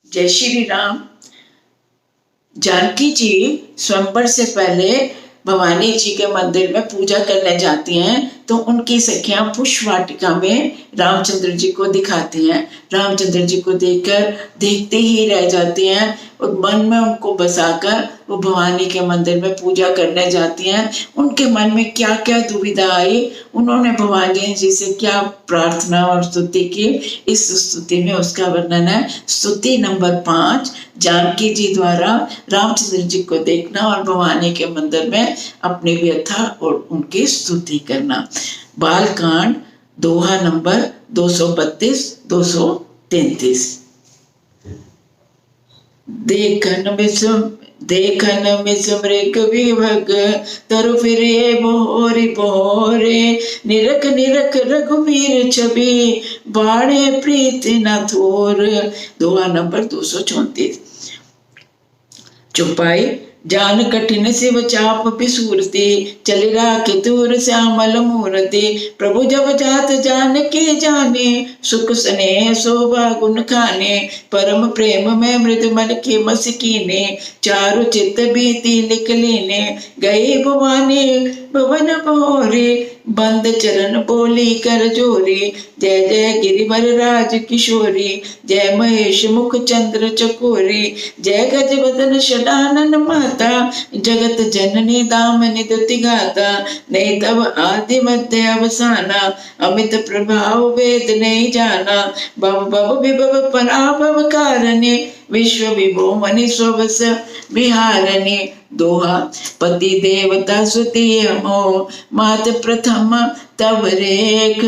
जय श्री राम। जानकी जी स्वयंवर से पहले भवानी जी के मंदिर में पूजा करने जाती हैं, तो उनकी सखियां पुष्प वाटिका में रामचंद्र जी को दिखाती हैं। रामचंद्र जी को देखकर देखते ही रह जाती हैं और मन में उनको बसाकर वो भवानी के मंदिर में पूजा करने जाती हैं। उनके मन में क्या क्या दुविधा आई, उन्होंने भवानी जी से क्या प्रार्थना और स्तुति की, इस स्तुति में उसका वर्णन है। स्तुति नंबर 5, जानकी जी द्वारा रामचंद्र जी को देखना और भवानी के मंदिर में अपनी व्यथा और उनकी स्तुति करना। बालकांड दोहा नंबर 232-233। देखन में समृग विभग तरु फिरे बोरे बोरे, निरख निरख रघुवीर छवि बाणे प्रीति न थोर। दोहा नंबर 234। चौपाई। जान कठिन शिव चाप बिसूरती, चल राखे दूर श्यामल मूर्ति। प्रभु जब जात जान के जाने, सुख स्नेह शोभा गुण खाने। परम प्रेम में मृद मन के मस कीने, चारु चित्त बीती लिख लेने। गए भवानी भवन भोरे, बंद चरण बोली कर जोरी। जय जय गिरिवर राज किशोरी, जय महेश मुख चंद्र चकोरी। जय गज वदन षडानन माता, जगत जननी दामनि दुति गाता। नहीं तब आदि मध्य अवसाना, अमित प्रभाव वेद नहीं जाना। भव भव विभव पराभव कारणे, विश्व विभो मनि स्वस विहारणे। दोहा। पति देवता सुती मोह, मात प्रथम तब रेख।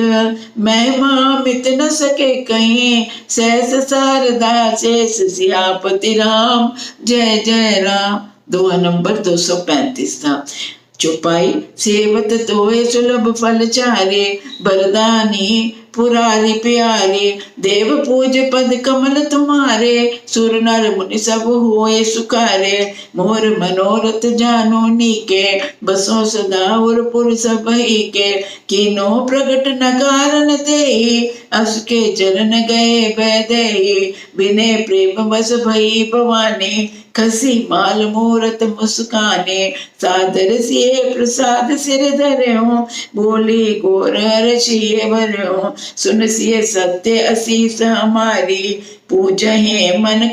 मैं मित न सके कहीं, सहस शारदा शेष सियापति राम। जय जय राम। दोहा नंबर 235 था। चौपाई। सेवत तोय सुलभ फल चारे, बरदानी पुरारी प्यारे। देव पूज पद कमल तुम्हारे, सुर नर मुनि सब होए सुखारे। मोर मनोरथ जानो नीके, बसो सदा और पुर सब ही के। कीनो प्रगट न कारण देहि, अस के चरण गए वैदेहि। बिने प्रेम बस भई भवानी, खसी माल मूरत मुस्काने। सादर सिए प्रसाद सिर धर्यो, बोली गोर हर्षिए भर्यो। सुन सिए सत्य असीस हमारी, पूजहे मन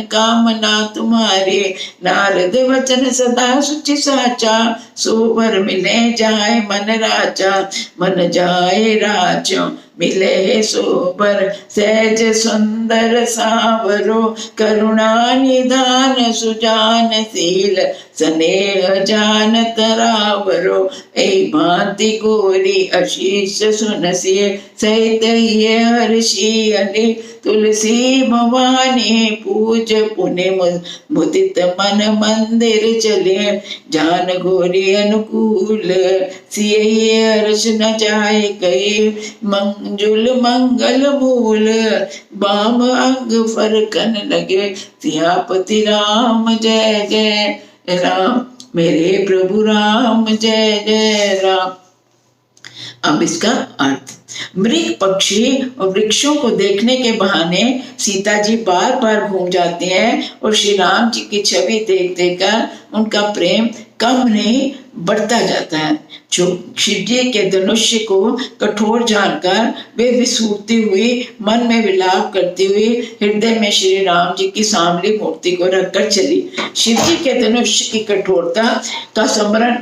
कामना तुम्हारे। नारद वचन सदा सुचि साचा, सोबर मिले जाए मन राजा। मन जाए राजो मिले सोबर, सहज सुंदर सावरो। करुणा निधान सुजानशील, स्नेह जान तरावरो। ऐ भांति गोरी आशीष सुनसिए, सहित ये हर्षि अली। तुलसी भवानी पूज पुण्य मुदित मन मंदिर चले। जान गोरी अनुकूल, सिए हर्ष न जाए कही। मंजुल मंगल मूल, बाम अंग फरकन लगे। सियापति राम जय जय राम, मेरे प्रभु राम जय जय राम। अब इसका अर्थ। मृग पक्षी और वृक्षों को देखने के बहाने सीता जी बार बार घूम जाती हैं और श्री राम जी की छवि देख देकर उनका प्रेम कम नहीं बढ़ता जाता है। जो शिव जी के धनुष्य को कठोर जानकर वे विसूरती हुई मन में विलाप करती हुई हृदय में श्री राम जी की सांवली मूर्ति को रखकर चली। शिव जी के धनुष्य की कठोरता का स्मरण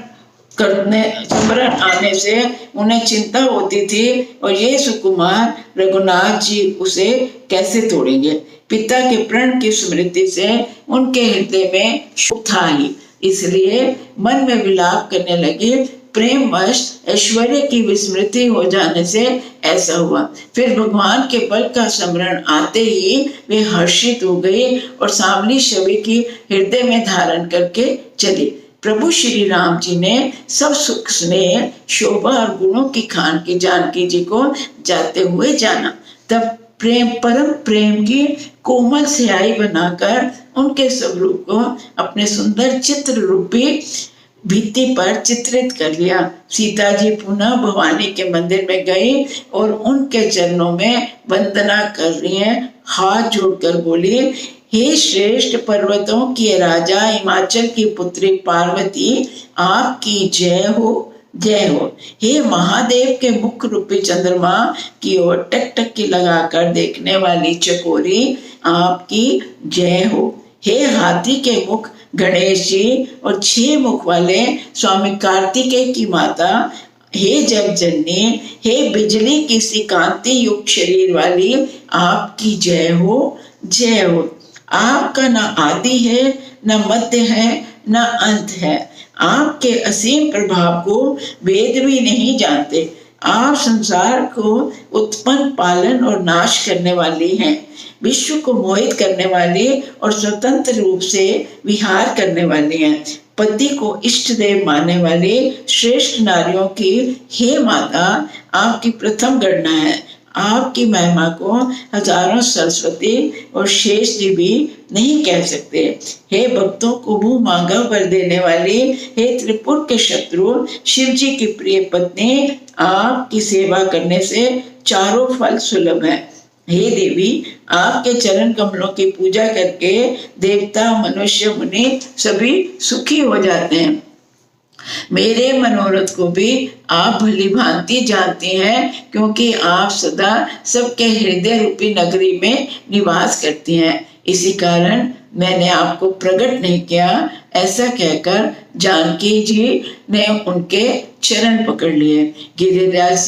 आने से उन्हें चिंता होती थी और ये सुकुमार रघुनाथ जी उसे कैसे तोड़ेंगे। पिता के प्रण की स्मृति से उनके हृदय में शोक था ही, इसलिए मन में विलाप करने लगे। प्रेमवश ऐश्वर्य की विस्मृति हो जाने से ऐसा हुआ। फिर भगवान के बल का स्मरण आते ही वे हर्षित हो गए और सांवली छवि की हृदय में धारण करके चली। प्रभु श्री राम जी ने सब सुख स्नेह शोभा और गुणों की खान की जानकी जी को जाते हुए जाना। तब परम प्रेम की कोमल स्याही बनाकर उनके स्वरूप को अपने सुंदर चित्र रूपी भित्ति पर चित्रित कर लिया। सीता जी पुनः भवानी के मंदिर में गई और उनके चरणों में वंदना कर रही हैं, हाथ जोड़कर बोली, हे श्रेष्ठ पर्वतों की राजा, हिमाचल की पुत्री पार्वती, आपकी जय हो, जय हो। हे महादेव के मुख रूपी चंद्रमा की ओर टकटकी लगाकर देखने वाली चकोरी, आपकी जय हो। हे हाथी के मुख गणेश जी और 6 मुख वाले स्वामी कार्तिकेय की माता, हे जगजननी, हे बिजली की सी कांति युक्त शरीर वाली, आपकी जय हो, जय हो। आपका न आदि है, न मध्य है, न अंत है। आपके असीम प्रभाव को वेद भी नहीं जानते। आप संसार को उत्पन्न, पालन और नाश करने वाली हैं। विश्व को मोहित करने वाली और स्वतंत्र रूप से विहार करने वाली हैं। पति को इष्ट देव मानने वाली श्रेष्ठ नारियों की हे माता, आपकी प्रथम गणना है। आपकी महिमा को हजारों सरस्वती और शेष जी भी नहीं कह सकते। हे भक्तों को मुंह मांगा वर देने वाली, हे त्रिपुर के शत्रु शिव जी की प्रिय पत्नी, आपकी सेवा करने से चारों फल सुलभ है। हे देवी, आपके चरण कमलों की पूजा करके देवता, मनुष्य, मुनि सभी सुखी हो जाते हैं। मेरे मनोरथ को भी आप भली भांति जानती हैं, क्योंकि आप सदा सबके हृदय रूपी नगरी में निवास करती हैं। इसी कारण मैंने आपको प्रकट नहीं किया। ऐसा कहकर जानकी जी ने उनके चरण पकड़ लिए। गिरिराज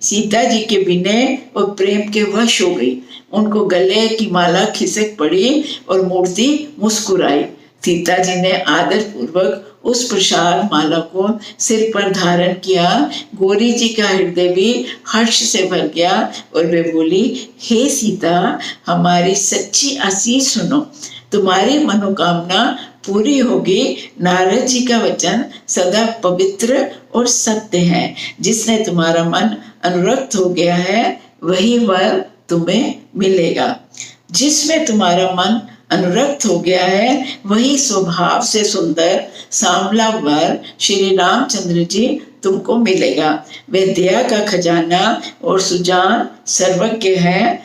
सीता जी के विनय और प्रेम के वश हो गई। उनको गले की माला खिसक पड़ी और मूर्ति मुस्कुराई। सीता जी ने आदर पूर्वक उस प्रसाद माला को सिर पर धारण किया। गौरी जी का हृदय भी हर्ष से भर गया और वे बोली, हे सीता, हमारी सच्ची आशीष सुनो, तुम्हारी मनोकामना पूरी होगी। नारद जी का वचन सदा पवित्र और सत्य है। जिसने तुम्हारा मन अनुरक्त हो गया है, वही वर तुम्हें मिलेगा। जिसमें तुम्हारा मन अनुरक्त हो गया है, वही स्वभाव से सुंदर सांवला वर श्री रामचंद्र जी तुमको मिलेगा। वे दया का खजाना और सुजान सर्वज्ञ है,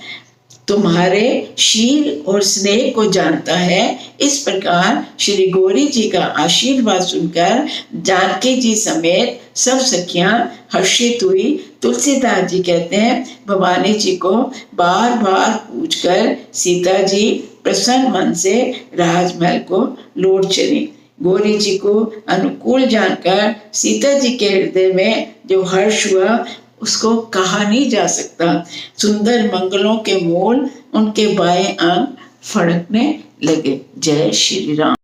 तुम्हारे शील और स्नेह को जानता है। इस प्रकार श्री गौरी जी का आशीर्वाद सुनकर जानकी जी समेत सब सखियां हर्षित हुई। तुलसीदास जी कहते हैं, भवानी जी को बार बार पूजकर सीता जी प्रसन्न मन से राजमहल को लौट चली। गौरी जी को अनुकूल जानकर सीता जी के हृदय में जो हर्ष हुआ, उसको कहा नहीं जा सकता। सुंदर मंगलों के मूल उनके बाएं अंग फड़कने लगे। जय श्री राम।